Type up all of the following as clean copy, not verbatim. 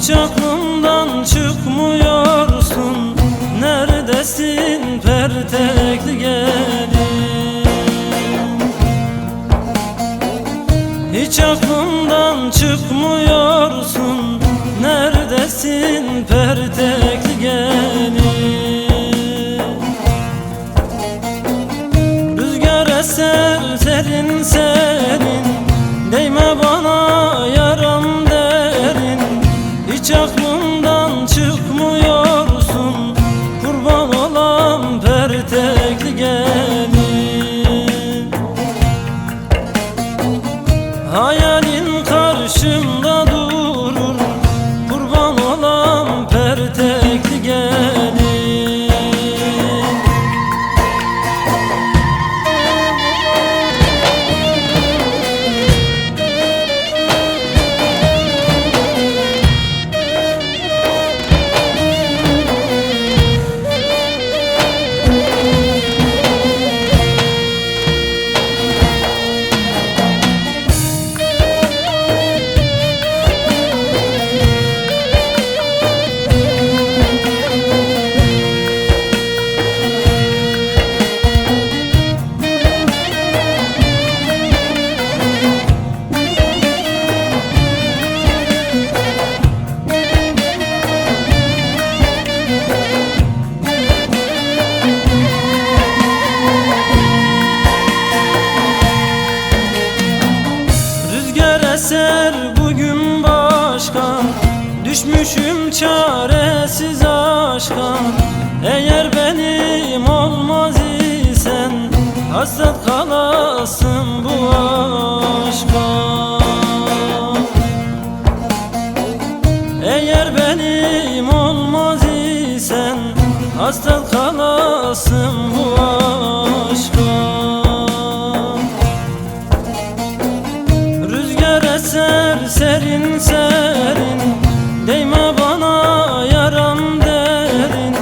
Hiç aklımdan çıkmıyorsun. Neredesin pertekli gelin? Hiç aklımdan çıkmıyorsun. Neredesin pertekli gelin? Rüzgar eser serin serin, değme bana yaram derin. Hiç aklımdan çıkmıyorsun. Kurban olam pertekli gelin. Hayalin karşımda durur. Kurban olam pertekli gelin. Eser bugün başka, düşmüşüm çaresiz aşka. Eğer benim olmaz isen, hasret kalasın bu aşka. Eğer benim olmaz isen, hasret kalasın bu aşka. Eser serin serin, değme bana yaram derin.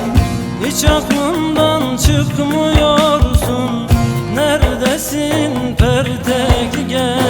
Hiç aklımdan çıkmıyorsun. Neredesin pertekli gelin?